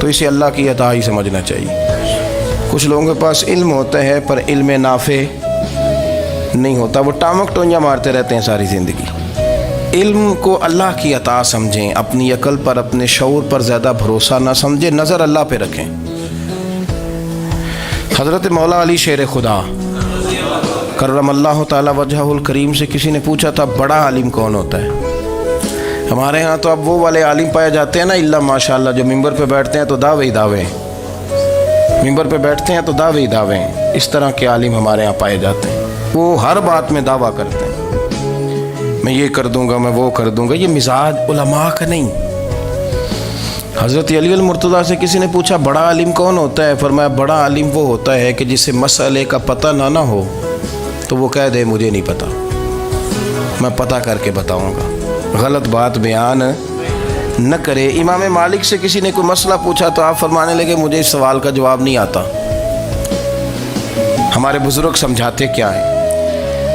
تو اسے اللہ کی عطا ہی سمجھنا چاہیے۔ کچھ لوگوں کے پاس علم ہوتا ہے پر علم نافع نہیں ہوتا، وہ ٹامک ٹونجا مارتے رہتے ہیں ساری زندگی۔ علم کو اللہ کی عطا سمجھیں، اپنی عقل پر اپنے شعور پر زیادہ بھروسہ نہ سمجھیں، نظر اللہ پہ رکھیں۔ حضرت مولا علی شیر خدا کرم اللہ تعالی وجہہ الکریم سے کسی نے پوچھا تھا بڑا عالم کون ہوتا ہے؟ ہمارے ہاں تو اب وہ والے عالم پائے جاتے ہیں نا، اللہ ماشاءاللہ، جو ممبر پہ بیٹھتے ہیں تو دعوے ہی دعوے، ممبر پہ بیٹھتے ہیں تو دعوے ہی دعوے، اس طرح کے عالم ہمارے ہاں پائے جاتے ہیں۔ وہ ہر بات میں دعویٰ کرتے ہیں، میں یہ کر دوں گا، میں وہ کر دوں گا۔ یہ مزاج علماء کا نہیں۔ حضرت علی المرتضیٰ سے کسی نے پوچھا بڑا عالم کون ہوتا ہے؟ فرمایا بڑا عالم وہ ہوتا ہے کہ جسے مسئلے کا پتہ نہ ہو تو وہ کہہ دے مجھے نہیں پتہ، میں پتہ کر کے بتاؤں گا، غلط بات بیان نہ کرے۔ امام مالک سے کسی نے کوئی مسئلہ پوچھا تو آپ فرمانے لگے مجھے اس سوال کا جواب نہیں آتا، ہمارے بزرگ سمجھاتے کیا ہے؟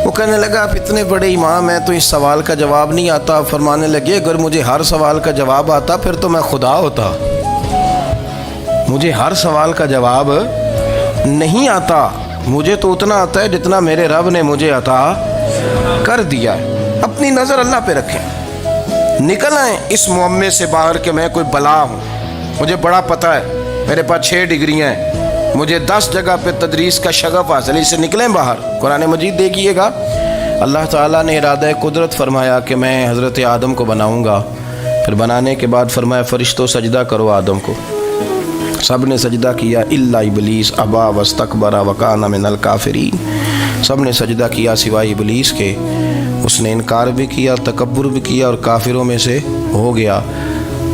وہ کہنے لگا آپ اتنے بڑے امام ہیں تو اس سوال کا جواب نہیں آتا۔ آپ فرمانے لگے اگر مجھے ہر سوال کا جواب آتا پھر تو میں خدا ہوتا، مجھے ہر سوال کا جواب نہیں آتا، مجھے تو اتنا آتا ہے جتنا میرے رب نے مجھے عطا کر دیا ہے۔ اپنی نظر اللہ پہ رکھیں، نکل آئیں اس معمے سے باہر کہ میں کوئی بلا ہوں، مجھے بڑا پتہ ہے، میرے پاس 6 ڈگریاں ہیں، مجھے 10 جگہ پہ تدریس کا شغف حاصل ہے، اس سے نکلیں باہر۔ قرآن مجید دیکھیے گا، اللہ تعالیٰ نے ارادہ قدرت فرمایا کہ میں حضرت آدم کو بناؤں گا، پھر بنانے کے بعد فرمایا فرشتوں سجدہ کرو آدم کو، سب نے سجدہ کیا الا ابلیس ابا واستکبر وکان من الکافرین، سب نے سجدہ کیا سوائے ابلیس کے، اس نے انکار بھی کیا، تکبر بھی کیا اور کافروں میں سے ہو گیا۔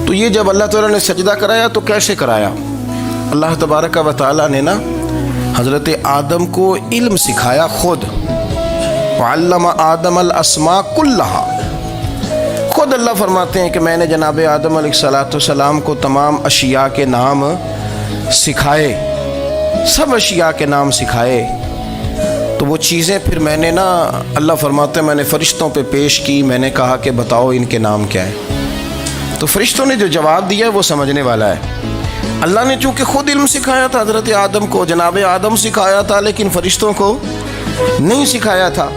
تو یہ جب اللہ تعالیٰ نے سجدہ کرایا تو کیسے کرایا؟ اللہ تبارک و تعالیٰ نے نا حضرت آدم کو علم سکھایا خود، وعلم آدم الاسماء کلہا، خود اللہ فرماتے ہیں کہ میں نے جناب آدم علیہ السلام کو تمام اشیاء کے نام سکھائے، سب اشیاء کے نام سکھائے۔ تو وہ چیزیں پھر میں نے نا، اللہ فرماتے ہیں میں نے فرشتوں پہ پیش کی، میں نے کہا کہ بتاؤ ان کے نام کیا ہے، تو فرشتوں نے جو جواب دیا ہے وہ سمجھنے والا ہے۔ اللہ نے چونکہ خود علم سکھایا تھا حضرت آدم کو، جناب آدم سکھایا تھا، لیکن فرشتوں کو نہیں سکھایا تھا۔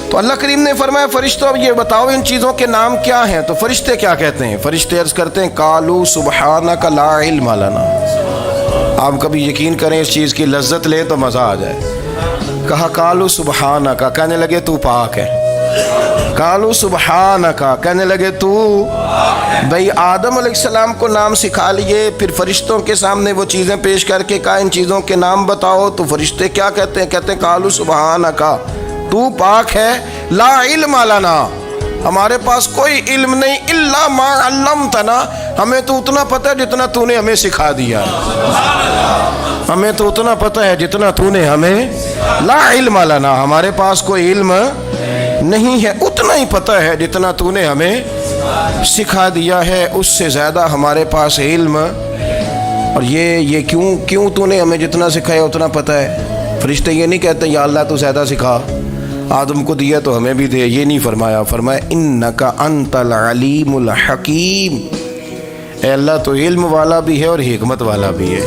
تو اللہ کریم نے فرمایا فرشتوں اب یہ بتاؤ ان چیزوں کے نام کیا ہیں؟ تو فرشتے کیا کہتے ہیں؟ فرشتے عرض کرتے ہیں قالوا سبحانک لا علم لنا۔ آپ کبھی یقین کریں اس چیز کی لذت لے تو مزہ آ جائے۔ کہا قالوا سبحانک، کہنے لگے تو پاک ہے، قالوا سبحانک، کہنے لگے تو، بھئی آدم علیہ السلام کو نام سکھا لیے، پھر فرشتوں کے سامنے وہ چیزیں پیش کر کے کہا ان چیزوں کے نام بتاؤ، تو فرشتے کیا کہتے ہیں؟ کہتے ہیں قالوا سبحانک، تو پاک ہے، لا علم لنا، ہمارے پاس کوئی علم نہیں، الا ما علمتنا، ہمیں تو اتنا پتہ ہے جتنا تو نے ہمیں سکھا دیا ہے، ہمیں تو اتنا پتہ ہے جتنا تو نے ہمیں، لا علم لنا، ہمارے پاس کوئی علم نہیں ہے، اتنا ہی پتہ ہے جتنا تو نے ہمیں سکھا دیا ہے، اس سے زیادہ ہمارے پاس علم۔ اور یہ کیوں تو نے ہمیں جتنا سکھایا اتنا پتہ ہے؟ فرشتے یہ نہیں کہتے یا اللہ تو زیادہ سکھا، آدم کو دیا تو ہمیں بھی دے، یہ نہیں فرمایا، فرمایا انک انت العلیم الحکیم، اے اللہ تو علم والا بھی ہے اور حکمت والا بھی ہے،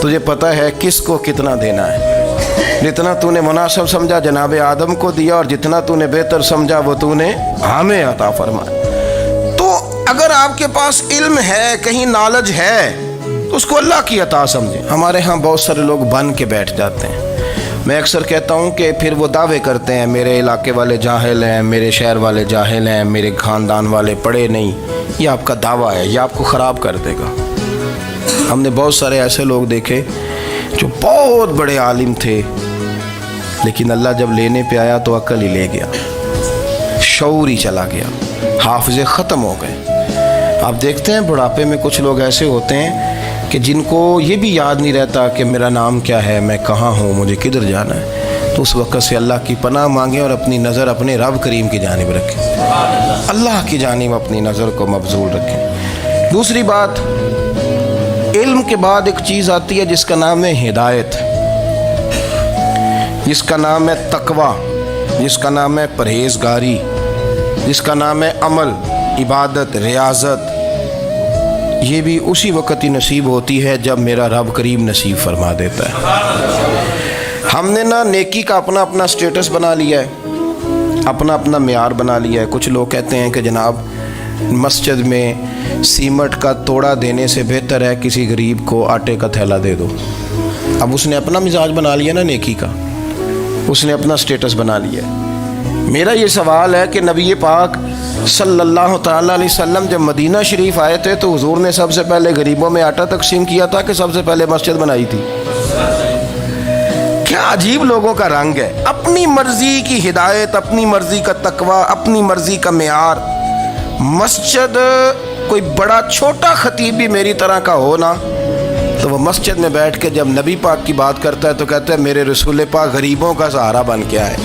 تجھے پتہ ہے کس کو کتنا دینا ہے، جتنا تو نے مناسب سمجھا جناب آدم کو دیا، اور جتنا تو نے بہتر سمجھا وہ تو نے ہمیں عطا فرمایا۔ تو اگر آپ کے پاس علم ہے، کہیں نالج ہے، تو اس کو اللہ کی عطا سمجھیں۔ ہمارے ہاں بہت سارے لوگ بن کے بیٹھ جاتے ہیں، میں اکثر کہتا ہوں کہ پھر وہ دعوے کرتے ہیں میرے علاقے والے جاہل ہیں، میرے شہر والے جاہل ہیں، میرے خاندان والے پڑھے نہیں۔ یہ آپ کا دعویٰ ہے، یہ آپ کو خراب کر دے گا۔ ہم نے بہت سارے ایسے لوگ دیکھے جو بہت بڑے عالم تھے، لیکن اللہ جب لینے پہ آیا تو عقل ہی لے گیا، شعور ہی چلا گیا، حافظے ختم ہو گئے۔ آپ دیکھتے ہیں بڑھاپے میں کچھ لوگ ایسے ہوتے ہیں کہ جن کو یہ بھی یاد نہیں رہتا کہ میرا نام کیا ہے، میں کہاں ہوں، مجھے کدھر جانا ہے۔ تو اس وقت سے اللہ کی پناہ مانگیں اور اپنی نظر اپنے رب کریم کی جانب رکھیں، اللہ کی جانب اپنی نظر کو مبذول رکھیں۔ دوسری بات، علم کے بعد ایک چیز آتی ہے جس کا نام ہے ہدایت، جس کا نام ہے تقوی، جس کا نام ہے پرہیزگاری، جس کا نام ہے عمل، عبادت، ریاضت۔ یہ بھی اسی وقت ہی نصیب ہوتی ہے جب میرا رب کریم نصیب فرما دیتا ہے۔ ہم نے نا نیکی کا اپنا اپنا سٹیٹس بنا لیا ہے، اپنا اپنا معیار بنا لیا ہے۔ کچھ لوگ کہتے ہیں کہ جناب مسجد میں سیمٹ کا توڑا دینے سے بہتر ہے کسی غریب کو آٹے کا تھیلا دے دو۔ اب اس نے اپنا مزاج بنا لیا نا نیکی کا، اس نے اپنا سٹیٹس بنا لیا ہے۔ میرا یہ سوال ہے کہ نبی پاک صلی اللہ تعالیٰ علیہ وسلم جب مدینہ شریف آئے تھے تو حضور نے سب سے پہلے غریبوں میں آٹا تقسیم کیا تھا کہ سب سے پہلے مسجد بنائی تھی؟ کیا عجیب لوگوں کا رنگ ہے، اپنی مرضی کی ہدایت، اپنی مرضی کا تقوی، اپنی مرضی کا معیار۔ مسجد کوئی بڑا چھوٹا خطیب بھی میری طرح کا ہو نا تو وہ مسجد میں بیٹھ کے جب نبی پاک کی بات کرتا ہے تو کہتا ہے میرے رسول پاک غریبوں کا سہارا بن کے آئے۔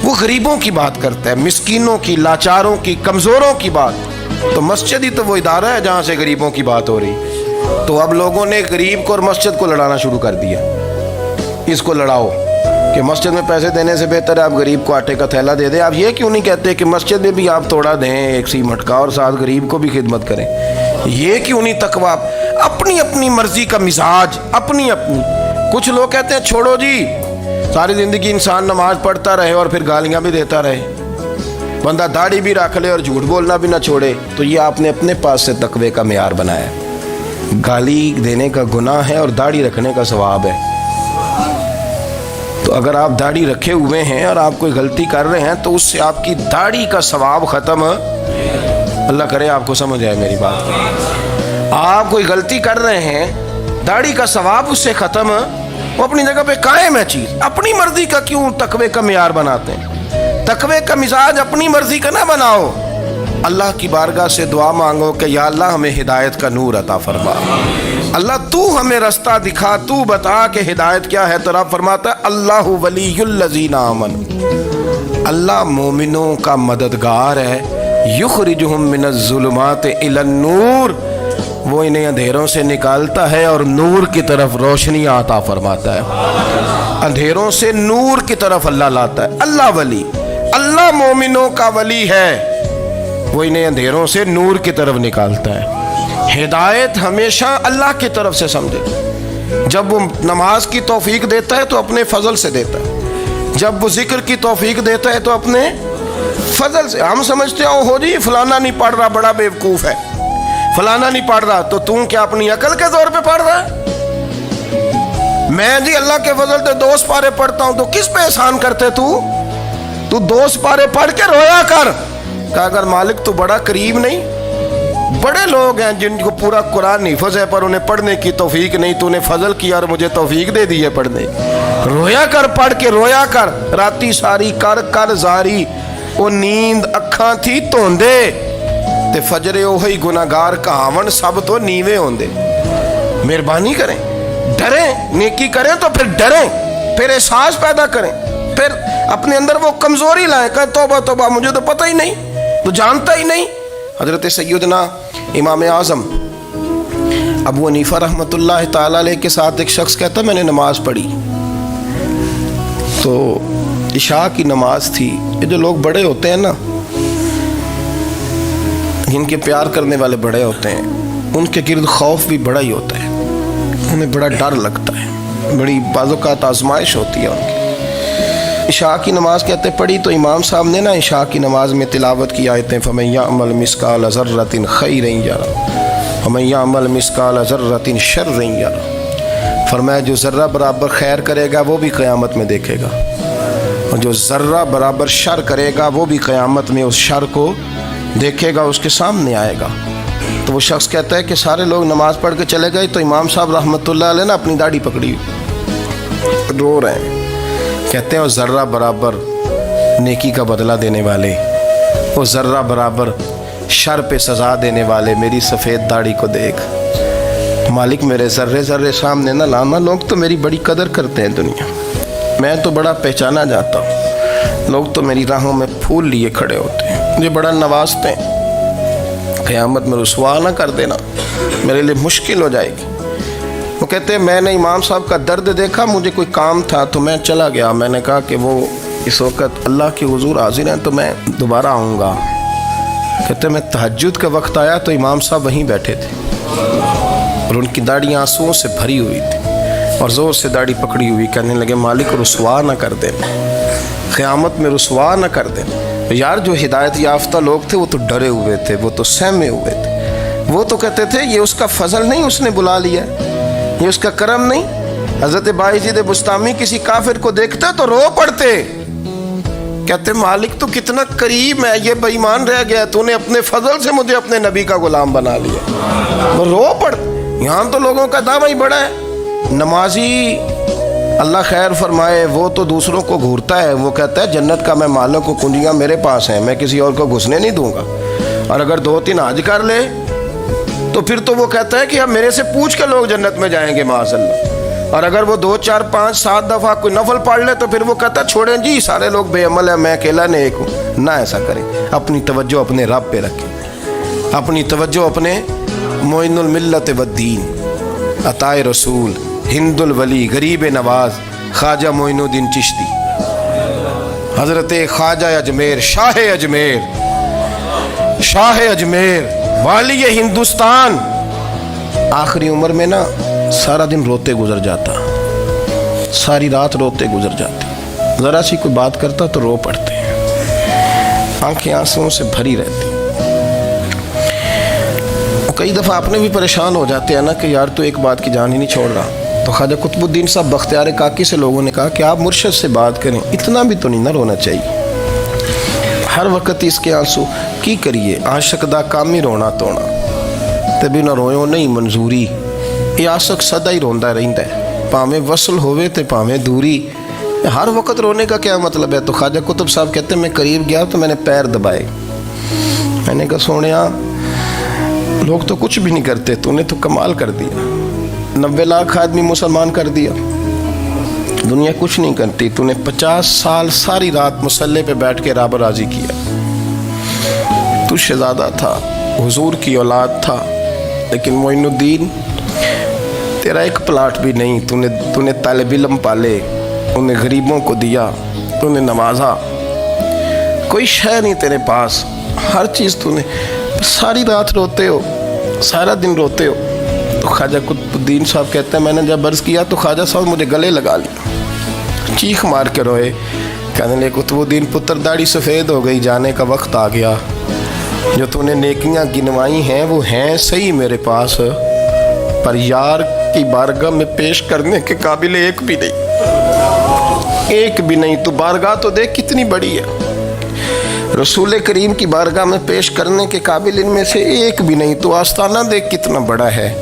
وہ غریبوں کی بات کرتا ہے، مسکینوں کی، لاچاروں کی، کمزوروں کی بات۔ تو مسجد ہی تو وہ ادارہ ہے جہاں سے غریبوں کی بات ہو رہی۔ تو اب لوگوں نے غریب کو اور مسجد کو لڑانا شروع کر دیا، اس کو لڑاؤ کہ مسجد میں پیسے دینے سے بہتر ہے آپ غریب کو آٹے کا تھیلا دے دیں۔ آپ یہ کیوں نہیں کہتے کہ مسجد میں بھی آپ توڑا دیں ایک سیمٹ کا اور ساتھ غریب کو بھی خدمت کریں؟ یہ کیوں نہیں تقویٰ؟ اپنی اپنی مرضی کا مزاج، اپنی اپنی۔ کچھ لوگ کہتے ہیں چھوڑو جی، ساری زندگی انسان نماز پڑھتا رہے اور پھر گالیاں بھی دیتا رہے، بندہ داڑھی بھی رکھ لے اور جھوٹ بولنا بھی نہ چھوڑے۔ تو یہ آپ نے اپنے پاس سے تقوی کا معیار بنایا ہے۔ گالی دینے کا گناہ ہے اور داڑھی رکھنے کا ثواب ہے۔ تو اگر آپ داڑھی رکھے ہوئے ہیں اور آپ کوئی غلطی کر رہے ہیں تو اس سے آپ کی داڑھی کا ثواب ختم، اللہ کرے آپ کو سمجھ آئے میری بات۔ آپ کوئی غلطی کر رہے ہیں، داڑھی کا ثواب اس سے ختم، وہ اپنی جگہ پہ قائم ہے چیز۔ اپنی مرضی کا کیوں تقوی کا معیار بناتے ہیں؟ تقوی کا مزاج اپنی مرضی کا نہ بناؤ۔ اللہ کی بارگاہ سے دعا مانگو کہ یا اللہ ہمیں ہدایت کا نور عطا فرما، اللہ تو ہمیں رستہ دکھا، تو بتا کہ ہدایت کیا ہے۔ تو رب فرماتا ہے اللہ ولی الذین آمنوا، اللہ مومنوں کا مددگار ہے، یخرجہم من الظلمات الی النور، وہ انہیں اندھیروں سے نکالتا ہے اور نور کی طرف روشنی عطا فرماتا ہے۔ اندھیروں سے نور کی طرف اللہ لاتا ہے۔ اللہ ولی، اللہ مومنوں کا ولی ہے، وہ انہیں اندھیروں سے نور کی طرف نکالتا ہے۔ ہدایت ہمیشہ اللہ کی طرف سے سمجھے۔ جب وہ نماز کی توفیق دیتا ہے تو اپنے فضل سے دیتا ہے، جب وہ ذکر کی توفیق دیتا ہے تو اپنے فضل سے۔ ہم سمجھتے ہو جی فلانا نہیں پڑھ رہا بڑا بیوقوف ہے، فلانا نہیں پڑھ رہا، تو تم کیا اپنی عقل کے زور پہ پڑھ رہا ہے؟ میں جی اللہ کے فضل سے 2 سپارے پڑھتا ہوں، تو کس پہ احسان کرتے تو 2 سپارے پڑھ کے رویا کر کہ اگر مالک تو بڑا قریب نہیں۔ بڑے لوگ ہیں جن کو پورا قرآن حفظ ہے پر انہیں پڑھنے کی توفیق نہیں، تو انہیں فضل کیا اور مجھے توفیق دے دی ہے پڑھنے۔ رویا کر، پڑھ کے رویا کر، راتی ساری کر کر زاری، وہ نیند اکھاں تھی توندے تے فجرے اوہی گناہگار کہاون سب تو نیوے ہوندے۔ مہربانی کریں، ڈریں، نیکی کریں تو پھر ڈریں، پھر احساس پیدا کریں، پھر اپنے اندر وہ کمزوری لائیں کہ توبہ توبہ مجھے تو پتہ ہی نہیں، تو جانتا ہی نہیں۔ حضرت سیدنا امام اعظم ابو حنیفہ رحمۃ اللہ تعالیٰ علیہ کے ساتھ ایک شخص کہتا میں نے نماز پڑھی تو عشاء کی نماز تھی۔ یہ جو لوگ بڑے ہوتے ہیں نا، جن کے پیار کرنے والے بڑے ہوتے ہیں، ان کے گرد خوف بھی بڑا ہی ہوتا ہے، انہیں بڑا ڈر لگتا ہے، بڑی بعض اوقات آزمائش ہوتی ہے ان کی۔ عشاء کی نماز کہتے پڑھی تو امام صاحب نے نا عشاء کی نماز میں تلاوت کی آیتیں فَمَن يَعْمَلْ مِثْقَالَ ذَرَّةٍ خَيْرًا يَرَهُ وَمَن يَعْمَلْ مِثْقَالَ ذَرَّةٍ شَرًّا يَرَهُ، فرمایا جو ذرہ برابر خیر کرے گا وہ بھی قیامت میں دیکھے گا، اور جو ذرہ برابر شر کرے گا وہ بھی قیامت میں اس شر کو دیکھے گا، اس کے سامنے آئے گا۔ تو وہ شخص کہتا ہے کہ سارے لوگ نماز پڑھ کے چلے گئے تو امام صاحب رحمۃ اللہ علیہ نے اپنی داڑھی پکڑی، رو رہے ہیں، کہتے ہیں وہ ذرہ برابر نیکی کا بدلہ دینے والے، وہ ذرہ برابر شر پہ سزا دینے والے، میری سفید داڑھی کو دیکھ مالک، میرے ذرے ذرے سامنے نہ لانا، لوگ تو میری بڑی قدر کرتے ہیں دنیا، میں تو بڑا پہچانا جاتا ہوں، لوگ تو میری راہوں میں پھول لیے کھڑے ہوتے ہیں، مجھے بڑا نوازتے ہیں، قیامت میں رسوا نہ کر دینا، میرے لیے مشکل ہو جائے گی۔ وہ کہتے ہیں میں نے امام صاحب کا درد دیکھا، مجھے کوئی کام تھا تو میں چلا گیا، میں نے کہا کہ وہ اس وقت اللہ کے حضور حاضر ہیں تو میں دوبارہ آؤں گا، کہتے میں تہجد کا وقت آیا تو امام صاحب وہیں بیٹھے تھے اور ان کی داڑھی آنسوؤں سے بھری ہوئی تھی اور زور سے داڑھی پکڑی ہوئی، کہنے لگے مالک رسوا نہ کر دیں، قیامت میں رسوا نہ کر دیں۔ یار جو ہدایت یافتہ لوگ تھے وہ تو ڈرے ہوئے تھے، وہ تو سہمے ہوئے تھے، وہ تو کہتے تھے یہ اس کا فضل نہیں، اس نے بلا لیا، یہ اس کا کرم نہیں۔ حضرت بایزید بستامی کسی کافر کو دیکھتے تو رو پڑتے، کہتے مالک تو کتنا قریب ہے، یہ بے ایمان رہ گیا، تو نے اپنے فضل سے مجھے اپنے نبی کا غلام بنا لیا۔ وہ رو پڑ، یہاں تو لوگوں کا دعویٰ ہی بڑا ہے۔ نمازی اللہ خیر فرمائے وہ تو دوسروں کو گھورتا ہے، وہ کہتا ہے جنت کا میں مالک ہوں، کنجیاں میرے پاس ہیں، میں کسی اور کو گھسنے نہیں دوں گا، اور اگر 2-3 حج کر لے تو پھر تو وہ کہتا ہے کہ اب میرے سے پوچھ کے لوگ جنت میں جائیں گے معاذ اللہ، اور اگر وہ 2 4 5 7 دفعہ کوئی نفل پڑھ لے تو پھر وہ کہتا ہے چھوڑیں جی سارے لوگ بے عمل ہیں، میں اکیلا نیک ہوں۔ نہ ایسا کریں، اپنی توجہ اپنے رب پہ رکھیں، اپنی توجہ اپنے معین الملت والدین، عطا رسول، ہند الولی، غریب نواز، خواجہ معین الدین چشتی، حضرت خواجہ اجمیر، شاہ اجمیر، شاہ اجمیر، والی ہندوستان۔ آخری عمر میں نا سارا دن روتے گزر جاتا، ساری رات روتے گزر جاتے، ذرا سی کوئی بات کرتا تو رو پڑتے، آنکھیں آنسوؤں سے بھری رہتی۔ کئی دفعہ آپ نے بھی پریشان ہو جاتے ہیں نا کہ یار تو ایک بات کی جان ہی نہیں چھوڑ رہا، تو خواجہ قطب الدین صاحب بختیار کاکی سے لوگوں نے کہا کہ آپ مرشد سے بات کریں، اتنا بھی تو نہیں نہ رونا چاہیے، ہر وقت اس کے آنسو کی کریے، عاشق دا کام ہی رونا تونا، تبھی نہ رویوں نہیں منظوری، یہ عاشق سدا ہی روندا رہندا ہے، پاویں وصل ہوئے تے پاویں دوری، ہر وقت رونے کا کیا مطلب ہے؟ تو خواجہ قطب صاحب کہتے ہیں میں قریب گیا تو میں نے پیر دبائے، میں نے کہا سونیا لوگ تو کچھ بھی نہیں کرتے، تو نے تو کمال کر دیا، 90 لاکھ آدمی مسلمان کر دیا، دنیا کچھ نہیں کرتی، تو نے 50 سال ساری رات مصلے پہ بیٹھ کے رب راضی کیا، تو شہزادہ تھا، حضور کی اولاد تھا، لیکن معین الدین تیرا ایک پلاٹ بھی نہیں، تو نے طالب علم پالے، انہیں غریبوں کو دیا، انہیں نوازا، کوئی شے نہیں تیرے پاس، ہر چیز تو نے، ساری رات روتے ہو، سارا دن روتے ہو۔ تو خواجہ قطب الدین صاحب کہتے ہیں میں نے جب عرض کیا تو خواجہ صاحب مجھے گلے لگا لیا، چیخ مار کے روئے، کہنے لگے قطب الدین پتر داڑھی سفید ہو گئی، جانے کا وقت آ گیا، جو تو نے نیکیاں گنوائی ہیں وہ ہیں صحیح میرے پاس، پر یار کی بارگاہ میں پیش کرنے کے قابل ایک بھی نہیں، ایک بھی نہیں، تو بارگاہ تو دیکھ کتنی بڑی ہے، رسول کریم کی بارگاہ میں پیش کرنے کے قابل ان میں سے ایک بھی نہیں، تو آستانہ دیکھ کتنا بڑا ہے،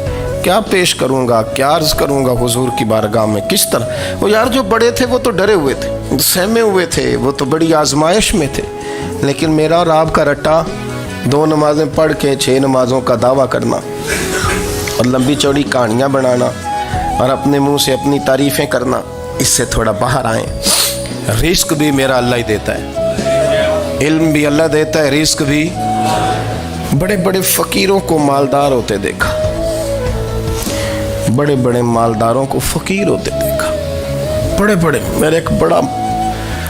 کیا پیش کروں گا، کیا عرض کروں گا حضور کی بارگاہ میں، کس طرح؟ وہ یار جو بڑے تھے وہ تو ڈرے ہوئے تھے، سہمے ہوئے تھے، وہ تو بڑی آزمائش میں تھے، لیکن میرا اور آپ کا رٹا 2 نمازیں پڑھ کے 6 نمازوں کا دعویٰ کرنا اور لمبی چوڑی کہانیاں بنانا اور اپنے منہ سے اپنی تعریفیں کرنا، اس سے تھوڑا باہر آئیں۔ رزق بھی میرا اللہ ہی دیتا ہے، علم بھی اللہ دیتا ہے، رزق بھی۔ بڑے بڑے فقیروں کو مالدار ہوتے دیکھا، بڑے بڑے مالداروں کو فقیر ہوتے دیکھا، بڑے بڑے، میرے ایک بڑا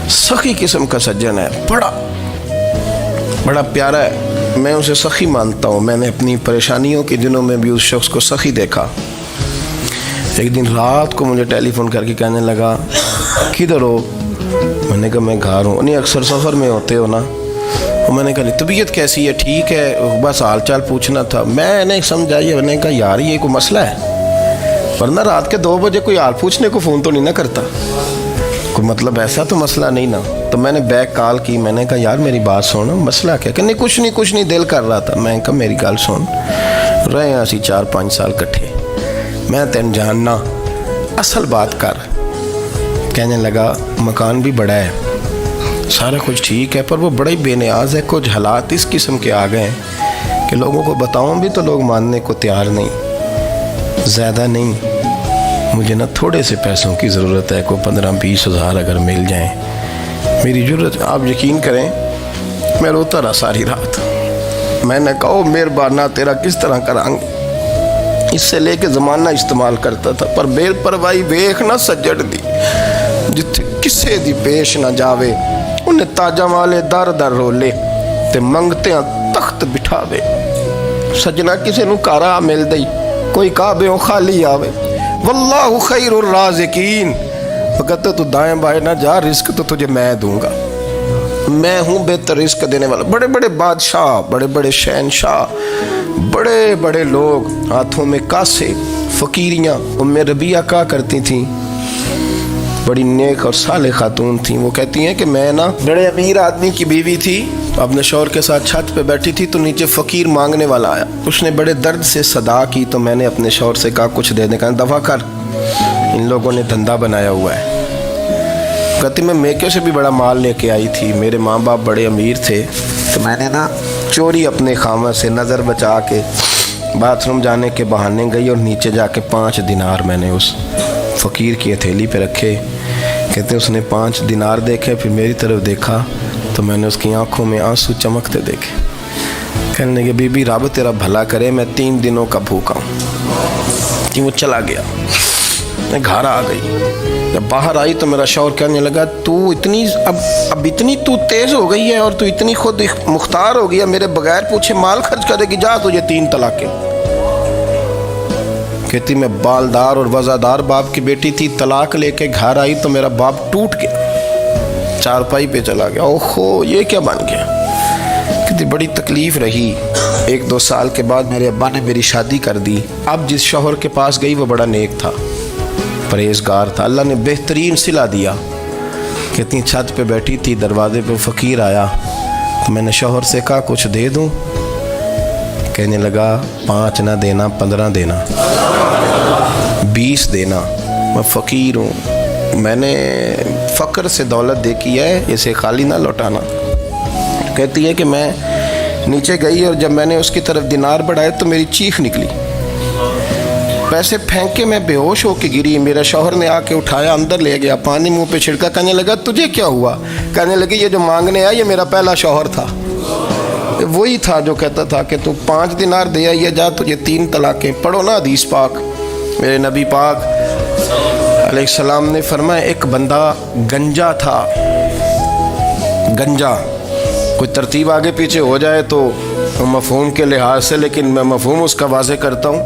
سخی قسم کا سجن ہے، بڑا پیارا ہے، میں اسے سخی مانتا ہوں، میں نے اپنی پریشانیوں کے دنوں میں بھی اس شخص کو سخی دیکھا۔ ایک دن رات کو مجھے ٹیلی فون کر کے کہنے لگا کدھر ہو؟ میں نے کہا میں گھر ہوں۔ نہیں اکثر سفر میں ہوتے ہو نا؟ میں نے کہا طبیعت کیسی ہے؟ ٹھیک ہے، بس حال چال پوچھنا تھا۔ میں نے سمجھائی، میں نے کہا یار یہ کوئی مسئلہ ہے، ورنہ رات کے 2 بجے کوئی حال پوچھنے کو فون تو نہیں نہ کرتا، کوئی مطلب ایسا تو مسئلہ نہیں نا۔ تو میں نے بیک کال کی، میں نے کہا یار میری بات سن، مسئلہ کیا؟ کہ نہیں کچھ نہیں دل کر رہا تھا۔ میں کہا میری گل سن، رہے ہیں اسی 4-5 سال کٹھے، میں تین جاننا، اصل بات کر۔ کہنے لگا مکان بھی بڑا ہے، سارا کچھ ٹھیک ہے، پر وہ بڑا ہی بے نیاز ہے، کچھ حالات اس قسم کے آ گئے ہیں کہ لوگوں کو بتاؤں بھی تو لوگ ماننے کو تیار نہیں، زیادہ نہیں، مجھے نا تھوڑے سے پیسوں کی ضرورت ہے، کوئی 15-20 ہزار اگر مل جائیں میری ضرورت۔ آپ یقین کریں میں روتا رہا ساری رات۔ میں نے کہا مہربانہ تیرا کس طرح کریں گے، اس سے لے کے زمانہ استعمال کرتا تھا، پر بے پرواہی ویخ نہ سجڑ دی، جتھے کسے دی پیش نہ جاوے، انہیں تاجہ والے در در رولے، تے منگتے تخت بٹھاوے سجنا کسے نو کارا مل دئی کوئی کعبے خالی آوے واللہ خیر الرازقین وہ کہتے تو دائیں بائیں نہ جا رزق تو تجھے میں دوں گا میں ہوں بہتر رزق دینے والا بڑے بڑے بادشاہ بڑے بڑے شہنشاہ بڑے بڑے لوگ ہاتھوں میں کاسے فقیریاں ام ربیہ کا کرتی تھیں بڑی نیک اور صالح خاتون تھیں وہ کہتی ہیں کہ میں نا بڑے امیر آدمی کی بیوی تھی اپنے شوہر کے ساتھ چھت پہ بیٹھی تھی تو نیچے فقیر مانگنے والا آیا اس نے بڑے درد سے صدا کی تو میں نے اپنے شوہر سے کہا کچھ دے دیں کہا دفع کر ان لوگوں نے دھندا بنایا ہوا ہے کہتی میں میکے سے بھی بڑا مال لے کے آئی تھی میرے ماں باپ بڑے امیر تھے تو میں نے نا چوری اپنے خامہ سے نظر بچا کے باتھ روم جانے کے بہانے گئی اور نیچے جا کے 5 دینار میں نے اس فقیر کی ہتھیلی پہ رکھے کہتے اس نے 5 دینار دیکھے پھر میری طرف دیکھا تو میں نے اس کی آنکھوں میں آنسو چمکتے دیکھے کہنے لگے بی بی رب تیرا بھلا کرے میں 3 دنوں کا بھوکا ہوں کہ وہ چلا گیا میں گھر آ گئی جب باہر آئی تو میرا شوہر کہنے لگا تو اتنی اب اتنی تو تیز ہو گئی ہے اور تو اتنی خود مختار ہو گئی ہے میرے بغیر پوچھے مال خرچ کرے گی جا تجھے 3 طلاقیں کہتی میں بالدار اور وزادار باپ کی بیٹی تھی طلاق لے کے گھر آئی تو میرا باپ ٹوٹ گیا چارپائی پہ چلا گیا اوہو یہ کیا بن گیا کہتی بڑی تکلیف رہی 1-2 سال کے بعد میرے ابا نے میری شادی کر دی اب جس شوہر کے پاس گئی وہ بڑا نیک تھا پرہیزگار تھا اللہ نے بہترین صلہ دیا کہتی چھت پہ بیٹھی تھی دروازے پہ فقیر آیا تو میں نے شوہر سے کہا کچھ دے دوں کہنے لگا 5 نہ دینا 15 دینا 20 دینا میں فقیر ہوں میں نے فقر سے دولت دیکھی ہے اسے خالی نہ لوٹانا کہتی ہے کہ میں نیچے گئی اور جب میں نے اس کی طرف دینار بڑھائے تو میری چیخ نکلی پیسے پھینک کے میں بے ہوش ہو کے گری میرا شوہر نے آ کے اٹھایا اندر لے گیا پانی منہ پہ چھڑکا کہنے لگا تجھے کیا ہوا کہنے لگی یہ جو مانگنے آیا یہ میرا پہلا شوہر تھا وہی تھا جو کہتا تھا کہ تو 5 دینار دے آئیے جا تجھے 3 طلاقیں پڑھو نا حدیث پاک میرے نبی پاک علیہ السلام نے فرمایا ایک بندہ گنجا تھا گنجا کوئی ترتیب آگے پیچھے ہو جائے تو مفہوم کے لحاظ سے لیکن میں مفہوم اس کا واضح کرتا ہوں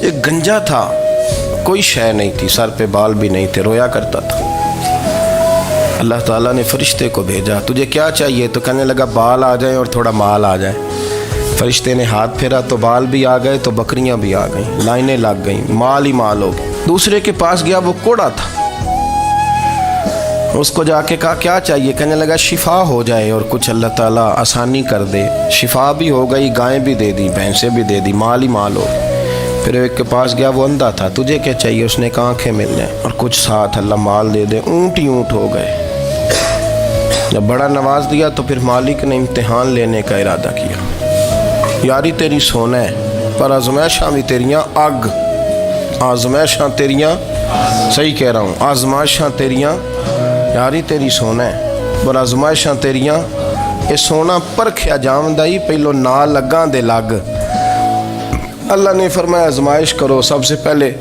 ایک گنجا تھا کوئی شے نہیں تھی سر پہ بال بھی نہیں تھے رویا کرتا تھا اللہ تعالیٰ نے فرشتے کو بھیجا تجھے کیا چاہیے تو کہنے لگا بال آ جائیں اور تھوڑا مال آ جائے فرشتے نے ہاتھ پھیرا تو بال بھی آ گئے تو بکریاں بھی آ گئیں لائنیں لگ گئیں مال ہی مال ہو گئے دوسرے کے پاس گیا وہ کوڑا تھا اس کو جا کے کہا کیا چاہیے کہنے لگا شفا ہو جائے اور کچھ اللہ تعالیٰ آسانی کر دے شفا بھی ہو گئی گائیں بھی دے دی بھینسیں بھی دے دی مال ہی مال ہو پھر ایک کے پاس گیا وہ اندھا تھا تجھے کیا چاہیے اس نے کہا آنکھیں مل جائیں اور کچھ ساتھ اللہ مال دے دے اونٹ ہی اونٹ ہو گئے جب بڑا نواز دیا تو پھر مالک نے امتحان لینے کا ارادہ کیا یاری تیری سونا ہے پر آزمائشاں بھی تیریاں اگ آزمائشاں تیریاں صحیح کہہ رہا ہوں آزمائشاں تیریاں یاری تیری سونا ہے پر آزمائشاں تیریاں یہ سونا پرکھیا جامدائی پہلو نہ لگاں دے لگ اللہ نے فرمایا آزمائش کرو سب سے پہلے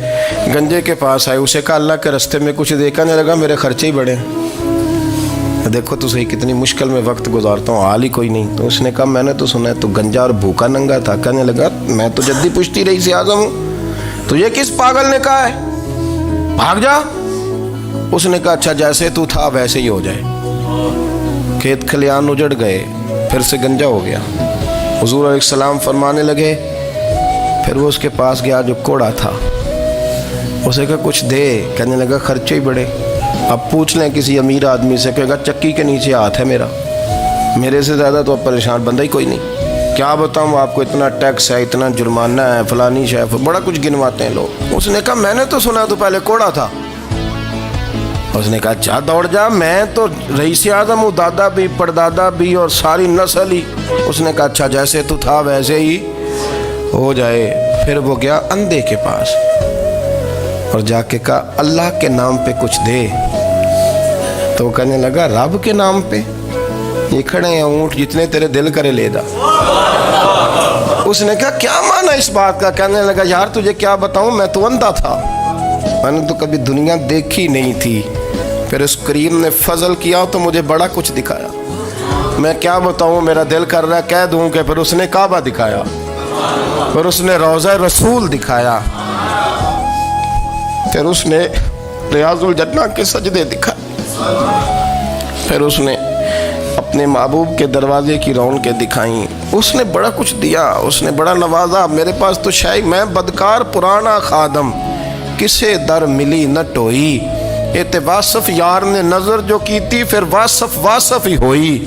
گنجے کے پاس آئے اسے کہا اللہ کے رستے میں کچھ دیکھا نہیں لگا میرے خرچے ہی بڑے دیکھو تو صحیح کتنی مشکل میں وقت گزارتا ہوں حال ہی کوئی نہیں تو اس نے کہا میں نے تو سنا ہے تو گنجا اور بھوکا ننگا تھا کہنے لگا میں تو جدی پشتی رئیس اعظم ہوں تجھے کس پاگل نے کہا ہے بھاگ جا اس نے کہا اچھا جیسے تو تھا ویسے ہی ہو جائے کھیت کھلیان اجڑ گئے پھر سے گنجا ہو گیا حضور علیہ السلام فرمانے لگے پھر وہ اس کے پاس گیا جو کوڑا تھا اسے کہا کچھ دے کہنے لگا خرچے ہی بڑے اب پوچھ لیں کسی امیر آدمی سے کہے گا چکی کے نیچے ہاتھ ہے میرے سے زیادہ تو اب پریشان بندہ ہی کوئی نہیں کیا بتاؤں آپ کو اتنا ٹیکس ہے اتنا جرمانہ ہے فلانی شے بڑا کچھ گنواتے ہیں لوگ اس نے کہا میں نے تو سنا تو پہلے کوڑا تھا اس نے کہا جا دوڑ جا میں تو رئیس اعظم ہوں دادا بھی پردادا بھی اور ساری نسل ہی اس نے کہا اچھا جیسے تو تھا ویسے ہی ہو جائے پھر وہ گیا اندھے کے پاس اور جا کے کہا اللہ کے نام پہ کچھ دے تو وہ کہنے لگا رب کے نام پہ یہ کھڑے ہیں اونٹ جتنے تیرے دل کرے لے دا اس نے کہا کیا معنی اس بات کا کہنے لگا یار تجھے کیا بتاؤں میں تو اندھا تھا میں نے تو کبھی دنیا دیکھی نہیں تھی پھر اس کریم نے فضل کیا تو مجھے بڑا کچھ دکھایا میں کیا بتاؤں، میرا دل کر رہا ہے کہہ دوں کہ پھر اس نے کعبہ دکھایا، پھر اس نے روضہ رسول دکھایا، پھر اس نے ریاض الجنہ کے سجدے دکھائے، پھر اس نے اپنے محبوب کے دروازے کی رونقیں دکھائیں۔ اس نے بڑا کچھ دیا، اس نے بڑا نوازا۔ میرے پاس تو شاید میں بدکار پرانا خادم، کسے در ملی نہ ٹوئی، اے واصف یار نے نظر جو کی تھی، پھر واصف ہی ہوئی۔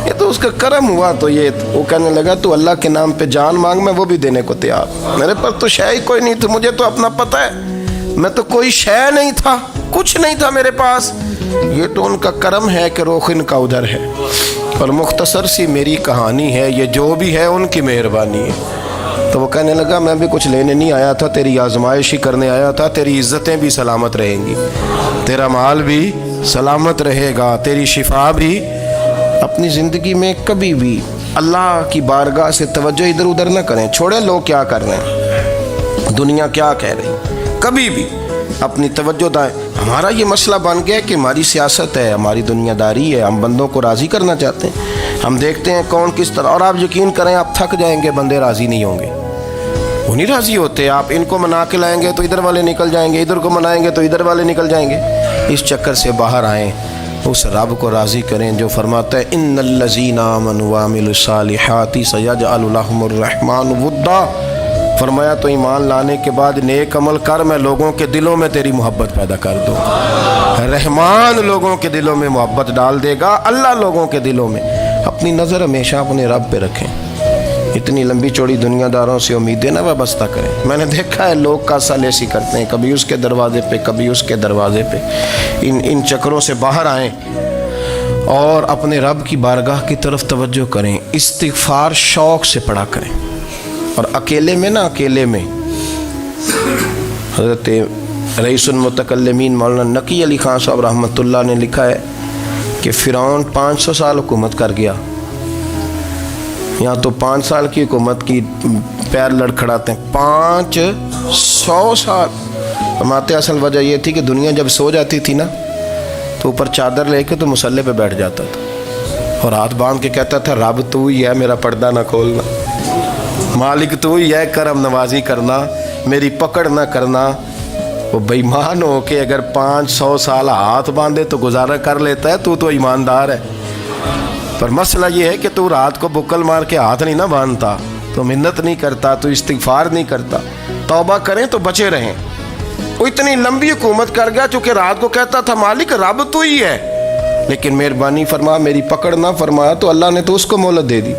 یہ تو اس کا کرم ہوا۔ تو یہ وہ کہنے لگا تو اللہ کے نام پہ جان مانگ، میں وہ بھی دینے کو تیار۔ میرے پاس تو شے ہی کوئی نہیں تھی، مجھے تو اپنا پتہ ہے، میں تو کوئی شے نہیں تھا، کچھ نہیں تھا میرے پاس۔ یہ تو ان کا کرم ہے کہ رخ ان کا ادھر ہے، اور مختصر سی میری کہانی ہے، یہ جو بھی ہے ان کی مہربانی ہے۔ تو وہ کہنے لگا میں بھی کچھ لینے نہیں آیا تھا، تیری آزمائش ہی کرنے آیا تھا۔ تیری عزتیں بھی سلامت رہیں گی، تیرا مال بھی سلامت رہے گا، تیری شفا بھی۔ اپنی زندگی میں کبھی بھی اللہ کی بارگاہ سے توجہ ادھر ادھر نہ کریں، چھوڑیں لوگ کیا کر رہے ہیں، دنیا کیا کہہ رہی، کبھی بھی اپنی توجہ دائیں۔ ہمارا یہ مسئلہ بن گیا کہ ہماری سیاست ہے، ہماری دنیا داری ہے، ہم بندوں کو راضی کرنا چاہتے ہیں، ہم دیکھتے ہیں کون کس طرح، اور آپ یقین کریں آپ تھک جائیں گے، بندے راضی نہیں ہوں گے، وہ نہیں راضی ہوتے۔ آپ ان کو منا کے لائیں گے تو ادھر والے نکل جائیں گے، ادھر کو منائیں گے تو ادھر والے نکل جائیں گے۔ اس چکر سے باہر آئیں، اس رب کو راضی کریں جو فرماتا ہے ان الذین آمنوا وعملوا الصالحات سیجعل لهم الرحمن ودا۔ فرمایا تو ایمان لانے کے بعد نیک عمل کر، میں لوگوں کے دلوں میں تیری محبت پیدا کر دوں۔ رحمان لوگوں کے دلوں میں محبت ڈال دے گا، اللہ لوگوں کے دلوں میں۔ اپنی نظر ہمیشہ اپنے رب پہ رکھیں، اتنی لمبی چوڑی دنیا داروں سے امیدیں نہ وابستہ کریں۔ میں نے دیکھا ہے لوگ کاسا لیسی کرتے ہیں، کبھی اس کے دروازے پہ کبھی اس کے دروازے پہ۔ ان چکروں سے باہر آئیں اور اپنے رب کی بارگاہ کی طرف توجہ کریں، استغفار شوق سے پڑھا کریں، اور اکیلے میں نا، اکیلے میں۔ حضرت رئیس المتکلمین مولانا نقی علی خان صاحب رحمۃ اللہ نے لکھا ہے کہ فرعون 500 سال حکومت کر گیا، یہاں تو 5 سال کی حکومت کی پیر لڑکھڑاتے ہیں، 500 سال۔ فرماتے اصل وجہ یہ تھی کہ دنیا جب سو جاتی تھی نا تو اوپر چادر لے کے تو مصلے پہ بیٹھ جاتا تھا، اور ہاتھ باندھ کے کہتا تھا رب تو ہی ہے، میرا پردہ نہ کھولنا، مالک تو ہی ہے، کرم نوازی کرنا، میری پکڑ نہ کرنا۔ وہ بے ایمان ہو کے اگر 500 سال ہاتھ باندھے تو گزارا کر لیتا ہے، تو ایماندار ہے۔ پر مسئلہ یہ ہے کہ تو رات کو بکل مار کے ہاتھ نہیں نہ باندھتا، تو منت نہیں کرتا، تو استغفار نہیں کرتا۔ توبہ کریں تو بچے رہیں۔ وہ اتنی لمبی حکومت کر گیا چونکہ رات کو کہتا تھا مالک رب تو ہی ہے، لیکن مہربانی فرما، میری پکڑ نہ فرمایا، تو اللہ نے تو اس کو مہلت دے دی۔